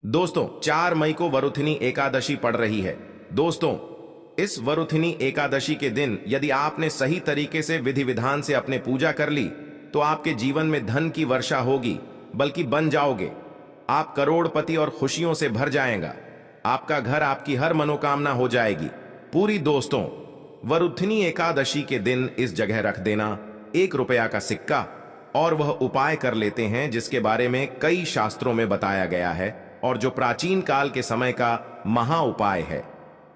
दोस्तों, 4 मई को वरुथिनी एकादशी पड़ रही है। दोस्तों, इस वरुथिनी एकादशी के दिन यदि आपने सही तरीके से विधि विधान से अपने पूजा कर ली तो आपके जीवन में धन की वर्षा होगी, बल्कि बन जाओगे। आप करोड़पति और खुशियों से भर जाएगा। आपका घर, आपकी हर मनोकामना हो जाएगी पूरी। दोस्तों, वरुथिनी एकादशी के दिन इस जगह रख देना 1 रुपया का सिक्का और वह उपाय कर लेते हैं जिसके बारे में कई शास्त्रों में बताया गया है और जो प्राचीन काल के समय का महा उपाय है।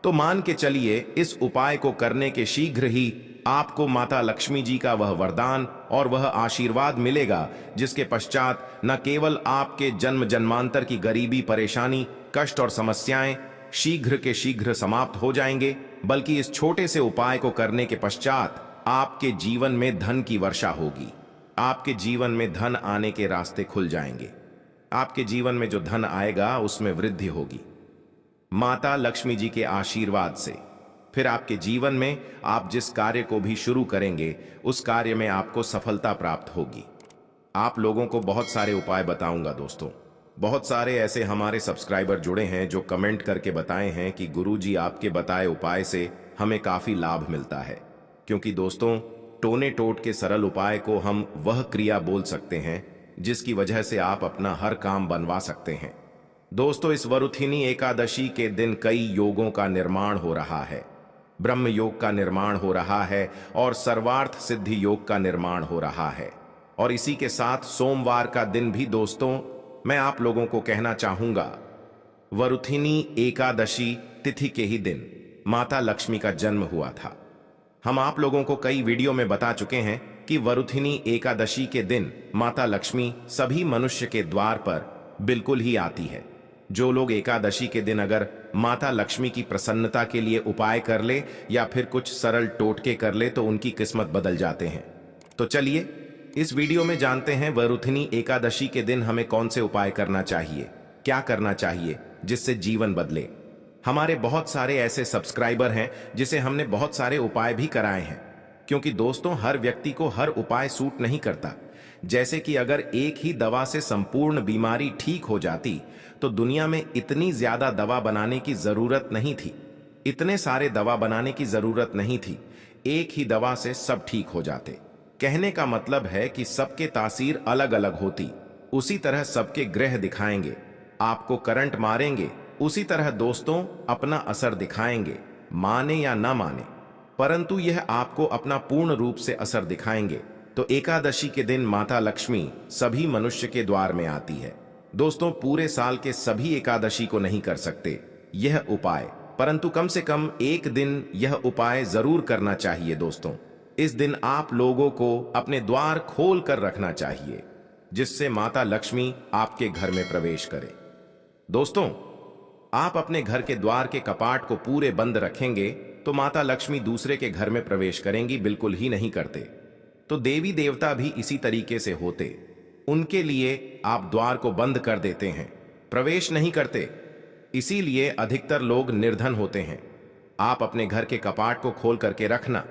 तो मान के चलिए, इस उपाय को करने के शीघ्र ही आपको माता लक्ष्मी जी का वह वरदान और वह आशीर्वाद मिलेगा जिसके पश्चात न केवल आपके जन्म जन्मांतर की गरीबी, परेशानी, कष्ट और समस्याएं शीघ्र के शीघ्र समाप्त हो जाएंगे, बल्कि इस छोटे से उपाय को करने के पश्चात आपके जीवन में धन की वर्षा होगी। आपके जीवन में धन आने के रास्ते खुल जाएंगे। आपके जीवन में जो धन आएगा उसमें वृद्धि होगी माता लक्ष्मी जी के आशीर्वाद से। फिर आपके जीवन में आप जिस कार्य को भी शुरू करेंगे उस कार्य में आपको सफलता प्राप्त होगी। आप लोगों को बहुत सारे उपाय बताऊंगा दोस्तों। बहुत सारे ऐसे हमारे सब्सक्राइबर जुड़े हैं जो कमेंट करके बताए हैं कि गुरुजी, आपके बताए उपाय से हमें काफी लाभ मिलता है। क्योंकि दोस्तों, टोने टोट के सरल उपाय को हम वह क्रिया बोल सकते हैं जिसकी वजह से आप अपना हर काम बनवा सकते हैं। दोस्तों, इस वरुथिनी एकादशी के दिन कई योगों का निर्माण हो रहा है। ब्रह्म योग का निर्माण हो रहा है और सर्वार्थ सिद्धि योग का निर्माण हो रहा है। और इसी के साथ सोमवार का दिन भी दोस्तों, मैं आप लोगों को कहना चाहूंगा, वरुथिनी एकादशी तिथि के ही दिन माता लक्ष्मी का जन्म हुआ था। हम आप लोगों को कई वीडियो में बता चुके हैं कि वरुथिनी एकादशी के दिन माता लक्ष्मी सभी मनुष्य के द्वार पर बिल्कुल ही आती है। जो लोग एकादशी के दिन अगर माता लक्ष्मी की प्रसन्नता के लिए उपाय कर ले या फिर कुछ सरल टोटके कर ले तो उनकी किस्मत बदल जाते हैं। तो चलिए इस वीडियो में जानते हैं वरुथिनी एकादशी के दिन हमें कौन से उपाय करना चाहिए, क्या करना चाहिए जिससे जीवन बदले। हमारे बहुत सारे ऐसे सब्सक्राइबर हैं जिसे हमने बहुत सारे उपाय भी कराए हैं, क्योंकि दोस्तों हर व्यक्ति को हर उपाय सूट नहीं करता। जैसे कि अगर एक ही दवा से संपूर्ण बीमारी ठीक हो जाती तो दुनिया में इतनी ज्यादा दवा बनाने की जरूरत नहीं थी, इतने सारे दवा बनाने की जरूरत नहीं थी। एक ही दवा से सब ठीक हो जाते। कहने का मतलब है कि सबके तासीर अलग अलग होती। उसी तरह सबके ग्रह दिखाएंगे, आपको करंट मारेंगे, उसी तरह दोस्तों अपना असर दिखाएंगे, माने या ना माने, परंतु यह आपको अपना पूर्ण रूप से असर दिखाएंगे। तो एकादशी के दिन माता लक्ष्मी सभी मनुष्य के द्वार में आती है। दोस्तों, पूरे साल के सभी एकादशी को नहीं कर सकते यह उपाय, परंतु कम से कम एक दिन यह उपाय जरूर करना चाहिए। दोस्तों, इस दिन आप लोगों को अपने द्वार खोल कर रखना चाहिए जिससे माता लक्ष्मी आपके घर में प्रवेश करे। दोस्तों, आप अपने घर के द्वार के कपाट को पूरे बंद रखेंगे तो माता लक्ष्मी दूसरे के घर में प्रवेश करेंगी, बिल्कुल ही नहीं करते। तो देवी देवता भी इसी तरीके से होते, उनके लिए आप द्वार को बंद कर देते हैं, प्रवेश नहीं करते। इसीलिए अधिकतर लोग निर्धन होते हैं। आप अपने घर के कपाट को खोल करके रखना।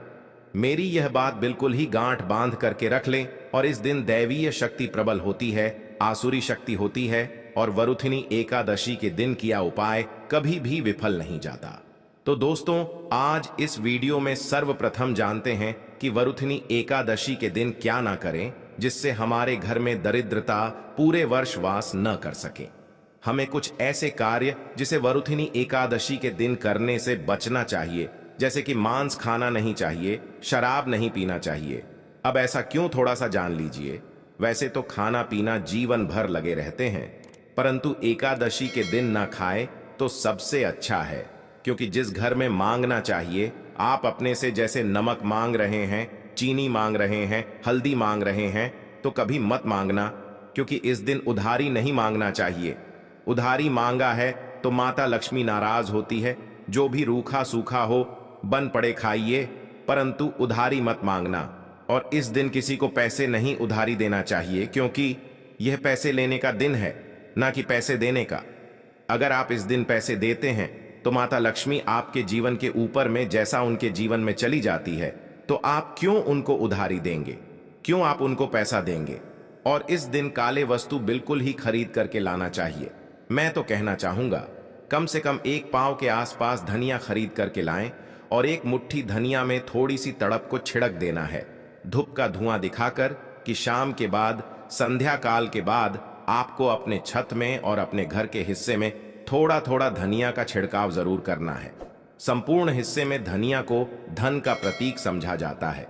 मेरी यह बात बिल्कुल ही गांठ बांध करके रख लें। और इस दिन दैवीय शक्ति प्रबल होती है, आसुरी शक्ति होती है और वरुथिनी एकादशी के दिन किया उपाय कभी भी विफल नहीं जाता। तो दोस्तों, आज इस वीडियो में सर्वप्रथम जानते हैं कि वरुथिनी एकादशी के दिन क्या ना करें जिससे हमारे घर में दरिद्रता पूरे वर्ष वास न कर सके। हमें कुछ ऐसे कार्य जिसे वरुथिनी एकादशी के दिन करने से बचना चाहिए, जैसे कि मांस खाना नहीं चाहिए, शराब नहीं पीना चाहिए। अब ऐसा क्यों, थोड़ा सा जान लीजिए। वैसे तो खाना पीना जीवन भर लगे रहते हैं, परंतु एकादशी के दिन ना खाए तो सबसे अच्छा है। क्योंकि जिस घर में मांगना चाहिए, आप अपने से जैसे नमक मांग रहे हैं, चीनी मांग रहे हैं, हल्दी मांग रहे हैं, तो कभी मत मांगना। क्योंकि इस दिन उधारी नहीं मांगना चाहिए। उधारी मांगा है तो माता लक्ष्मी नाराज होती है। जो भी रूखा सूखा हो बन पड़े खाइए, परंतु उधारी मत मांगना। और इस दिन किसी को पैसे नहीं उधारी देना चाहिए, क्योंकि यह पैसे लेने का दिन है, ना कि पैसे देने का। अगर आप इस दिन पैसे देते हैं तो माता लक्ष्मी आपके जीवन के ऊपर में जैसा उनके जीवन में चली जाती है, तो आप क्यों उनको उधारी देंगे, क्यों आप उनको पैसा देंगे। और इस दिन काले वस्तु बिल्कुल ही खरीद करके लाना चाहिए। मैं तो कहना चाहूंगा कम से कम एक पाव के आसपास धनिया खरीद करके लाएं और एक मुट्ठी धनिया में थोड़ी सी तड़प को छिड़क देना है, धूप का धुआं दिखाकर कि शाम के बाद, संध्या काल के बाद आपको अपने छत में और अपने घर के हिस्से में थोड़ा थोड़ा धनिया का छिड़काव जरूर करना है। संपूर्ण हिस्से में धनिया को धन का प्रतीक समझा जाता है।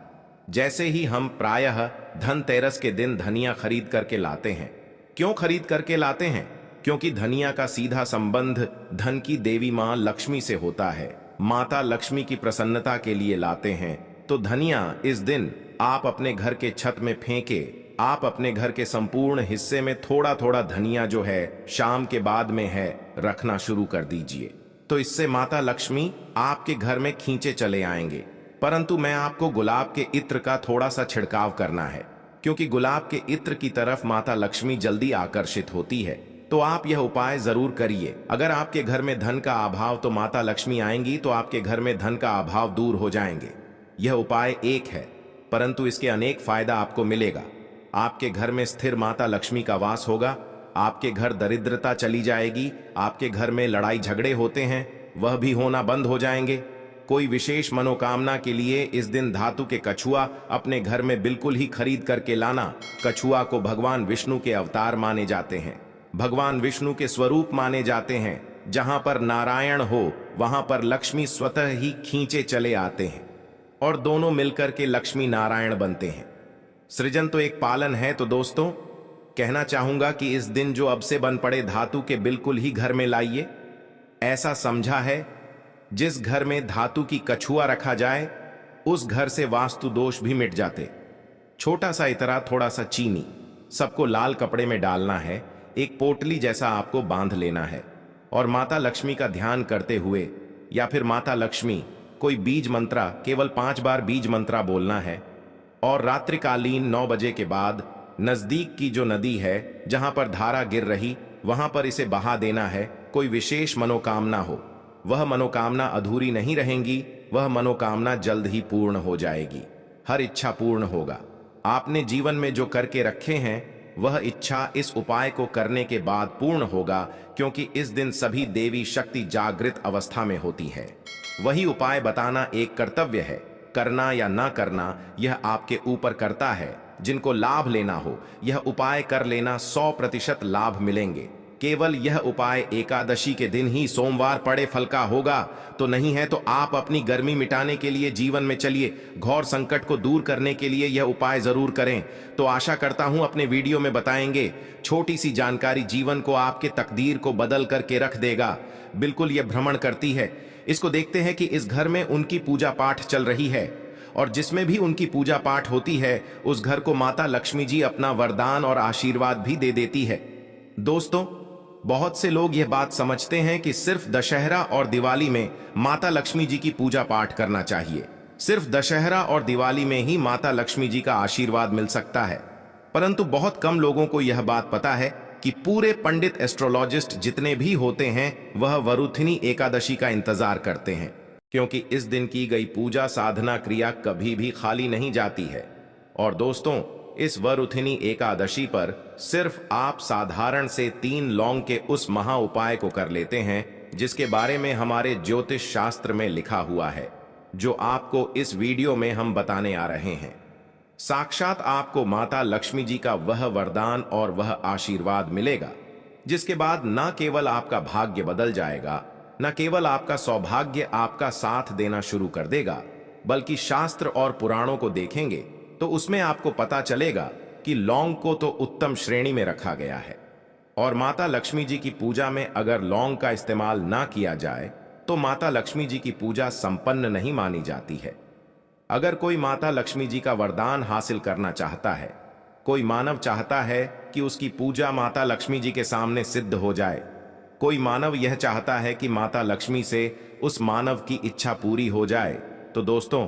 जैसे ही हम प्रायः धनतेरस के दिन धनिया खरीद करके लाते हैं। क्यों खरीद करके लाते हैं? क्योंकि धनिया का सीधा संबंध धन की देवी मां लक्ष्मी से होता है। माता लक्ष्मी की प्रसन्नता के लिए लाते हैं। तो धनिया इस दिन आप अपने घर के छत में फेंके, आप अपने घर के संपूर्ण हिस्से में थोड़ा थोड़ा धनिया जो है शाम के बाद में है रखना शुरू कर दीजिए। तो इससे माता लक्ष्मी आपके घर में खींचे चले आएंगे। परंतु मैं आपको गुलाब के इत्र का थोड़ा सा छिड़काव करना है, क्योंकि गुलाब के इत्र की तरफ माता लक्ष्मी जल्दी आकर्षित होती है। तो आप यह उपाय जरूर करिए। अगर आपके घर में धन का अभाव तो माता लक्ष्मी आएंगी तो आपके घर में धन का अभाव दूर हो जाएंगे। यह उपाय एक है, परंतु इसके अनेक फायदा आपको मिलेगा। आपके घर में स्थिर माता लक्ष्मी का वास होगा, आपके घर दरिद्रता चली जाएगी, आपके घर में लड़ाई झगड़े होते हैं वह भी होना बंद हो जाएंगे। कोई विशेष मनोकामना के लिए इस दिन धातु के कछुआ अपने घर में बिल्कुल ही खरीद करके लाना। कछुआ को भगवान विष्णु के अवतार माने जाते हैं, भगवान विष्णु के स्वरूप माने जाते हैं। जहां पर नारायण हो वहां पर लक्ष्मी स्वतः ही खींचे चले आते हैं और दोनों मिलकर के लक्ष्मी नारायण बनते हैं। सृजन तो एक पालन है। तो दोस्तों कहना चाहूंगा कि इस दिन जो अब से बन पड़े धातु के बिल्कुल ही घर में लाइए। ऐसा समझा है जिस घर में धातु की कछुआ रखा जाए उस घर से वास्तु दोष भी मिट जाते। छोटा सा इतरा, थोड़ा सा चीनी, सबको लाल कपड़े में डालना है, एक पोटली जैसा आपको बांध लेना है और माता लक्ष्मी का ध्यान करते हुए या फिर माता लक्ष्मी कोई बीज मंत्रा, केवल 5 बार बीज मंत्रा बोलना है और रात्रिकालीन 9 बजे के बाद नजदीक की जो नदी है जहां पर धारा गिर रही वहां पर इसे बहा देना है। कोई विशेष मनोकामना हो वह मनोकामना अधूरी नहीं रहेंगी, वह मनोकामना जल्द ही पूर्ण हो जाएगी। हर इच्छा पूर्ण होगा। आपने जीवन में जो करके रखे हैं वह इच्छा इस उपाय को करने के बाद पूर्ण होगा, क्योंकि इस दिन सभी देवी शक्ति जागृत अवस्था में होती है। वही उपाय बताना एक कर्तव्य है, करना या ना करना यह आपके ऊपर करता है। जिनको लाभ लेना हो यह उपाय कर लेना, 100% लाभ मिलेंगे। केवल यह उपाय एकादशी के दिन ही सोमवार पड़े फल का होगा तो नहीं है। तो आप अपनी गर्मी मिटाने के लिए जीवन में चलिए, घोर संकट को दूर करने के लिए यह उपाय जरूर करें। तो आशा करता हूं अपने वीडियो में बताएंगे छोटी सी जानकारी जीवन को, आपके तकदीर को बदल करके रख देगा। बिल्कुल यह भ्रमण करती है। इसको देखते हैं कि इस घर में उनकी पूजा पाठ चल रही है और जिसमें भी उनकी पूजा पाठ होती है उस घर को माता लक्ष्मी जी अपना वरदान और आशीर्वाद भी दे देती है। दोस्तों बहुत से लोग यह बात समझते हैं कि सिर्फ दशहरा और दिवाली में माता लक्ष्मी जी की पूजा पाठ करना चाहिए, सिर्फ दशहरा और दिवाली में ही माता लक्ष्मी जी का आशीर्वाद मिल सकता है। परंतु बहुत कम लोगों को यह बात पता है कि पूरे पंडित एस्ट्रोलॉजिस्ट जितने भी होते हैं वह वरुथिनी एकादशी का इंतजार करते हैं, क्योंकि इस दिन की गई पूजा साधना क्रिया कभी भी खाली नहीं जाती है। और दोस्तों इस वरुथिनी एकादशी पर सिर्फ आप साधारण से 3 लौंग के उस महा उपाय को कर लेते हैं जिसके बारे में हमारे ज्योतिष शास्त्र में लिखा हुआ है, जो आपको इस वीडियो में हम बताने आ रहे हैं। साक्षात आपको माता लक्ष्मी जी का वह वरदान और वह आशीर्वाद मिलेगा जिसके बाद न केवल आपका भाग्य बदल जाएगा, न केवल आपका सौभाग्य आपका साथ देना शुरू कर देगा, बल्कि शास्त्र और पुराणों को देखेंगे तो उसमें आपको पता चलेगा कि लौंग को तो उत्तम श्रेणी में रखा गया है और माता लक्ष्मी जी की पूजा में अगर लौंग का इस्तेमाल ना किया जाए तो माता लक्ष्मी जी की पूजा संपन्न नहीं मानी जाती है। अगर कोई माता लक्ष्मी जी का वरदान हासिल करना चाहता है, कोई मानव चाहता है कि उसकी पूजा माता लक्ष्मी जी के सामने सिद्ध हो जाए, कोई मानव यह चाहता है कि माता लक्ष्मी से उस मानव की इच्छा पूरी हो जाए, तो दोस्तों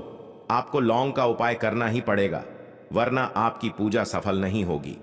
आपको लौंग का उपाय करना ही पड़ेगा, वरना आपकी पूजा सफल नहीं होगी।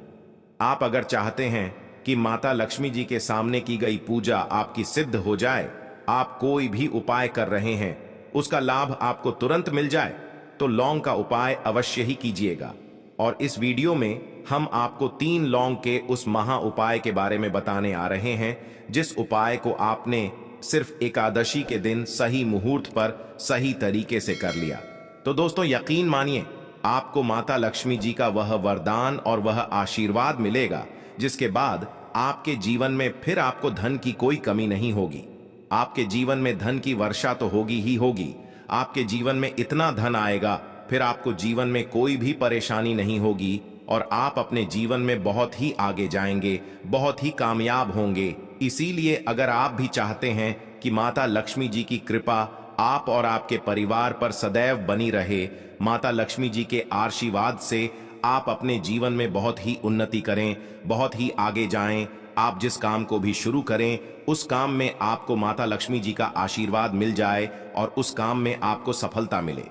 आप अगर चाहते हैं कि माता लक्ष्मी जी के सामने की गई पूजा आपकी सिद्ध हो जाए, आप कोई भी उपाय कर रहे हैं उसका लाभ आपको तुरंत मिल जाए, तो लौंग का उपाय अवश्य ही कीजिएगा। और इस वीडियो में हम आपको 3 लौंग के उस महा उपाय के बारे में बताने आ रहे हैं, जिस उपाय को आपने सिर्फ एकादशी के दिन सही मुहूर्त पर सही तरीके से कर लिया तो दोस्तों यकीन मानिए, आपको माता लक्ष्मी जी का वह वरदान और वह आशीर्वाद मिलेगा, जिसके बाद आपके जीवन में फिर आपको धन की कोई कमी नहीं होगी। आपके जीवन में धन की वर्षा तो होगी ही होगी। आपके जीवन में इतना धन आएगा, फिर आपको जीवन में कोई भी परेशानी नहीं होगी और आप अपने जीवन में बहुत ही आगे जाएंगे, बहुत ही कामयाब होंगे। इसीलिए अगर आप भी चाहते हैं कि माता लक्ष्मी जी की कृपा आप और आपके परिवार पर सदैव बनी रहे, माता लक्ष्मी जी के आशीर्वाद से आप अपने जीवन में बहुत ही उन्नति करें, बहुत ही आगे जाएं, आप जिस काम को भी शुरू करें उस काम में आपको माता लक्ष्मी जी का आशीर्वाद मिल जाए और उस काम में आपको सफलता मिले,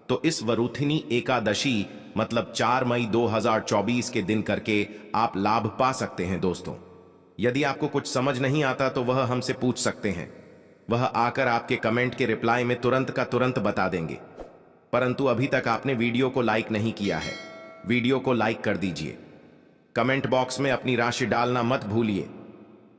तो इस वरुथिनी एकादशी मतलब 4 मई 2024 के दिन करके आप लाभ पा सकते हैं। दोस्तों, यदि आपको कुछ समझ नहीं आता तो वह हमसे पूछ सकते हैं, वह आकर आपके कमेंट के रिप्लाई में तुरंत का तुरंत बता देंगे। परंतु अभी तक आपने वीडियो को लाइक नहीं किया है, वीडियो को लाइक कर दीजिए। कमेंट बॉक्स में अपनी राशि डालना मत भूलिए।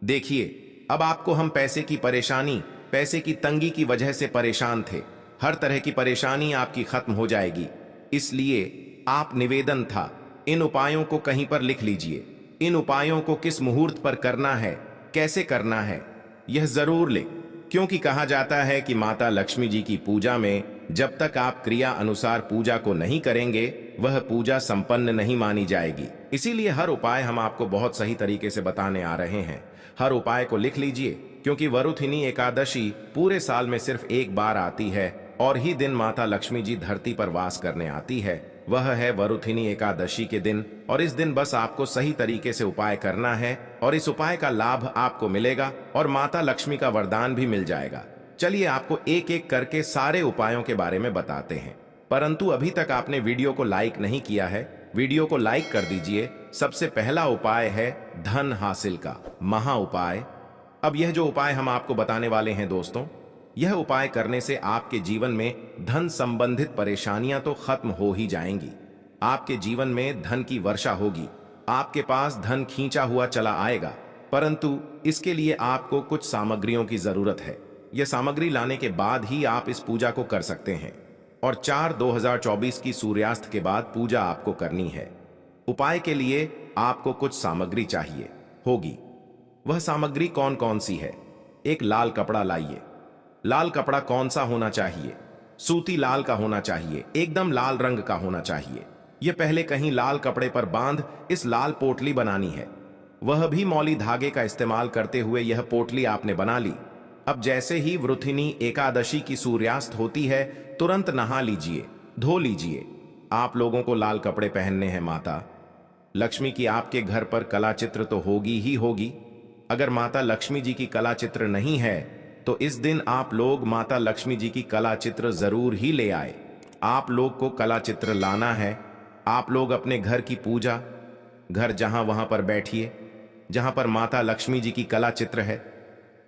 देखिए, अब आपको हम पैसे की परेशानी, पैसे की तंगी की वजह से परेशान थे, हर तरह की परेशानी आपकी खत्म हो जाएगी। इसलिए आप निवेदन था, इन उपायों को कहीं पर लिख लीजिए। इन उपायों को किस मुहूर्त पर करना है, कैसे करना है, यह जरूर ले, क्योंकि कहा जाता है कि माता लक्ष्मी जी की पूजा में जब तक आप क्रिया अनुसार पूजा को नहीं करेंगे वह पूजा संपन्न नहीं मानी जाएगी। इसीलिए हर उपाय हम आपको बहुत सही तरीके से बताने आ रहे हैं। हर उपाय को लिख लीजिए, क्योंकि वरुथिनी एकादशी पूरे साल में सिर्फ एक बार आती है और ही दिन माता लक्ष्मी जी धरती पर वास करने आती है, वह है वरुथिनी एकादशी के दिन। और इस दिन बस आपको सही तरीके से उपाय करना है और इस उपाय का लाभ आपको मिलेगा और माता लक्ष्मी का वरदान भी मिल जाएगा। चलिए आपको एक एक करके सारे उपायों के बारे में बताते हैं। परंतु अभी तक आपने वीडियो को लाइक नहीं किया है, वीडियो को लाइक कर दीजिए। सबसे पहला उपाय है धन हासिल का महा उपाय। अब यह जो उपाय हम आपको बताने वाले हैं दोस्तों, यह उपाय करने से आपके जीवन में धन संबंधित परेशानियां तो खत्म हो ही जाएंगी। आपके जीवन में धन की वर्षा होगी, आपके पास धन खींचा हुआ चला आएगा। परंतु इसके लिए आपको कुछ सामग्रियों की जरूरत है। यह सामग्री लाने के बाद ही आप इस पूजा को कर सकते हैं और 4/2024 की सूर्यास्त के बाद पूजा आपको करनी है। उपाय के लिए आपको कुछ सामग्री चाहिए होगी। वह सामग्री कौन कौन सी है? एक लाल कपड़ा लाइए। लाल कपड़ा कौन सा होना चाहिए? सूती लाल का होना चाहिए, एकदम लाल रंग का होना चाहिए। यह पहले कहीं लाल कपड़े पर बांध इस लाल पोटली बनानी है। वह भी मौली धागे का इस्तेमाल करते हुए यह पोटली आपने बना ली। अब जैसे ही वरुथिनी एकादशी की सूर्यास्त होती है, तुरंत नहा लीजिए, धो लीजिए। आप लोगों को लाल कपड़े पहनने हैं। माता लक्ष्मी की आपके घर पर कला चित्र तो होगी ही होगी। अगर माता लक्ष्मी जी की कला चित्र नहीं है तो इस दिन आप लोग माता लक्ष्मी जी की कला चित्र जरूर ही ले आए। आप लोग को कला चित्र लाना है। आप लोग अपने घर की पूजा घर जहां वहां पर बैठिए जहां पर माता लक्ष्मी जी की कला चित्र है।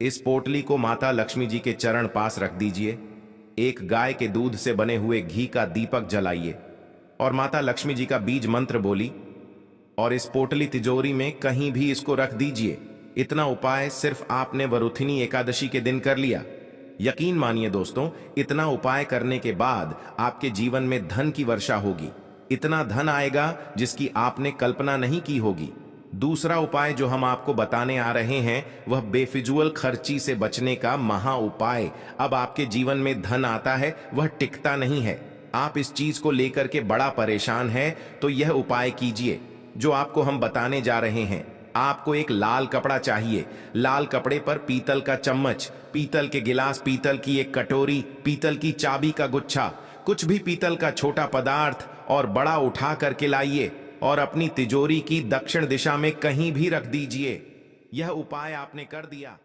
इस पोटली को माता लक्ष्मी जी के चरण पास रख दीजिए। एक गाय के दूध से बने हुए घी का दीपक जलाइए और माता लक्ष्मी जी का बीज मंत्र बोली और इस पोटली तिजोरी में कहीं भी इसको रख दीजिए। इतना उपाय सिर्फ आपने वरुथिनी एकादशी के दिन कर लिया। यकीन मानिए दोस्तों, इतना उपाय करने के बाद आपके जीवन में धन की वर्षा होगी। इतना धन आएगा जिसकी आपने कल्पना नहीं की होगी। दूसरा उपाय जो हम आपको बताने आ रहे हैं वह बेफिजूल खर्ची से बचने का महा उपाय। अब आपके जीवन में धन आता है, वह टिकता नहीं है। आप इस चीज को लेकर के बड़ा परेशान है तो यह उपाय कीजिए जो आपको हम बताने जा रहे हैं। आपको एक लाल कपड़ा चाहिए। लाल कपड़े पर पीतल का चम्मच, पीतल के गिलास, पीतल की एक कटोरी, पीतल की चाबी का गुच्छा, कुछ भी पीतल का छोटा पदार्थ और बड़ा उठा करके लाइए और अपनी तिजोरी की दक्षिण दिशा में कहीं भी रख दीजिए। यह उपाय आपने कर दिया।